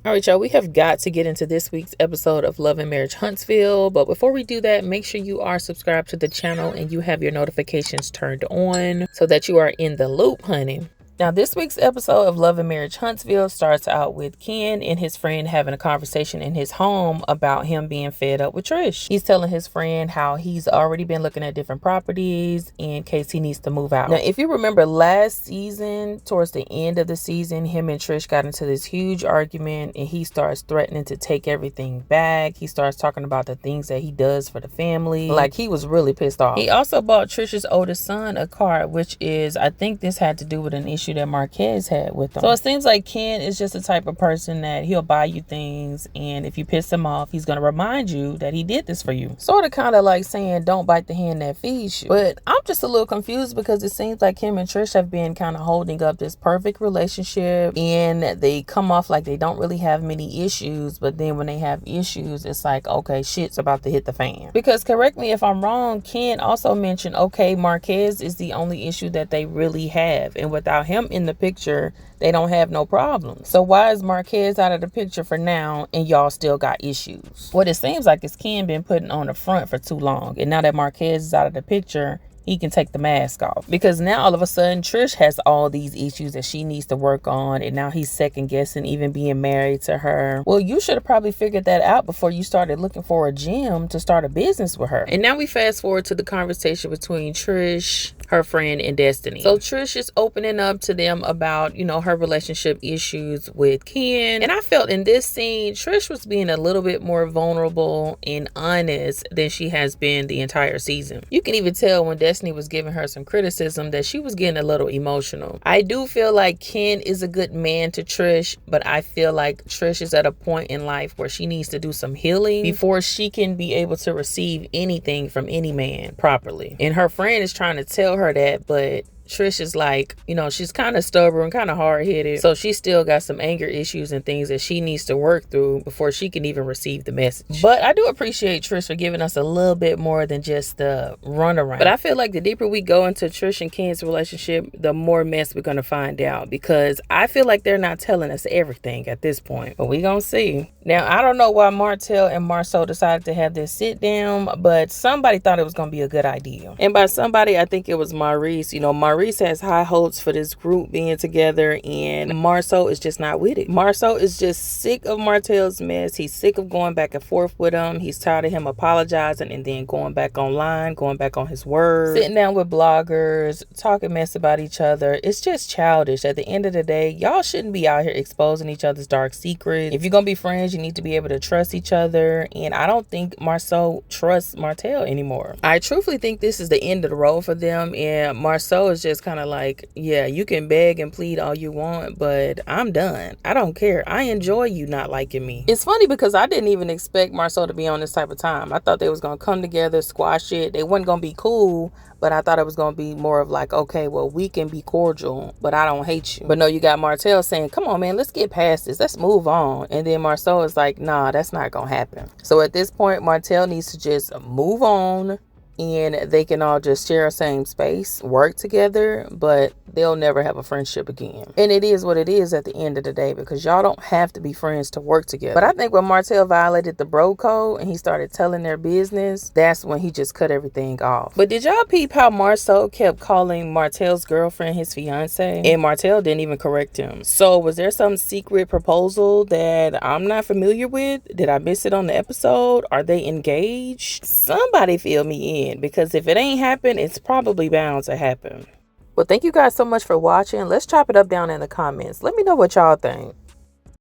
All right, y'all, we have got to get into this week's episode of Love and Marriage Huntsville. But before we do that, make sure you are subscribed to the channel and you have your notifications turned on so that you are in the loop, honey. Now, this week's episode of Love and Marriage Huntsville starts out with Ken and his friend having a conversation in his home about him being fed up with Trish. He's telling his friend how he's already been looking at different properties in case he needs to move out. Now, if you remember last season, towards the end of the season, him and Trish got into this huge argument and he starts threatening to take everything back. He starts talking about the things that he does for the family. Like, he was really pissed off. He also bought Trish's oldest son a car, which is, I think this had to do with an issue that Marquez had with him. So it seems like Ken is just the type of person that he'll buy you things, and if you piss him off, he's going to remind you that he did this for you. Sort of kind of like saying, don't bite the hand that feeds you. But I'm just a little confused because it seems like him and Trish have been kind of holding up this perfect relationship, and they come off like they don't really have many issues, but then when they have issues, it's like, okay, shit's about to hit the fan. Because correct me if I'm wrong, Ken also mentioned, okay, Marquez is the only issue that they really have, and without him in the picture, they don't have no problems. So why is Marquez out of the picture for now and y'all still got issues? What it seems like is Ken been putting on the front for too long, and now that Marquez is out of the picture, he can take the mask off. Because now all of a sudden Trish has all these issues that she needs to work on, and now he's second guessing even being married to her. Well, you should have probably figured that out before you started looking for a gym to start a business with her. And now we fast forward to the conversation between Trish, her friend, and Destiny. So Trish is opening up to them about, you know, her relationship issues with Ken. And I felt in this scene, Trish was being a little bit more vulnerable and honest than she has been the entire season. You can even tell when Destiny was giving her some criticism that she was getting a little emotional. I do feel like Ken is a good man to Trish, but I feel like Trish is at a point in life where she needs to do some healing before she can be able to receive anything from any man properly. And her friend is trying to tell her that, but Trish is like, you know, she's kind of stubborn, kind of hard-headed. So she still got some anger issues and things that she needs to work through before she can even receive the message. But I do appreciate Trish for giving us a little bit more than just the runaround. But I feel like the deeper we go into Trish and Ken's relationship, the more mess we're going to find out, because I feel like they're not telling us everything at this point. But we gonna see. Now, I don't know why Martell and Marceau decided to have this sit down, but somebody thought it was going to be a good idea. And by somebody, I think it was Maurice. You know, Maurice has high hopes for this group being together, and Marceau is just not with it. Marceau is just sick of Martell's mess. He's sick of going back and forth with him. He's tired of him apologizing and then going back online, going back on his word, sitting down with bloggers, talking mess about each other. It's just childish. At the end of the day, y'all shouldn't be out here exposing each other's dark secrets. If you're going to be friends, you need to be able to trust each other, and I don't think Marceau trusts Martell anymore. I truthfully think this is the end of the road for them, and Marceau is just kind of like, yeah, you can beg and plead all you want, but I'm done. I don't care. I enjoy you not liking me. It's funny because I didn't even expect Marceau to be on this type of time. I thought they was going to come together, squash it. They wasn't going to be cool, but I thought it was going to be more of like, okay, well, we can be cordial, but I don't hate you. But no, you got Martell saying, come on, man, let's get past this. Let's move on. And then Marceau is like, nah, that's not going to happen. So at this point, Martell needs to just move on, and they can all just share the same space, work together, but they'll never have a friendship again. And it is what it is at the end of the day, because y'all don't have to be friends to work together. But I think when Martell violated the bro code and he started telling their business, that's when he just cut everything off. But did y'all peep how Marceau kept calling Martell's girlfriend his fiance? And Martell didn't even correct him. So was there some secret proposal that I'm not familiar with? Did I miss it on the episode? Are they engaged? Somebody fill me in, because if it ain't happened, it's probably bound to happen. Well, thank you guys so much for watching. Let's chop it up down in the comments. Let me know what y'all think.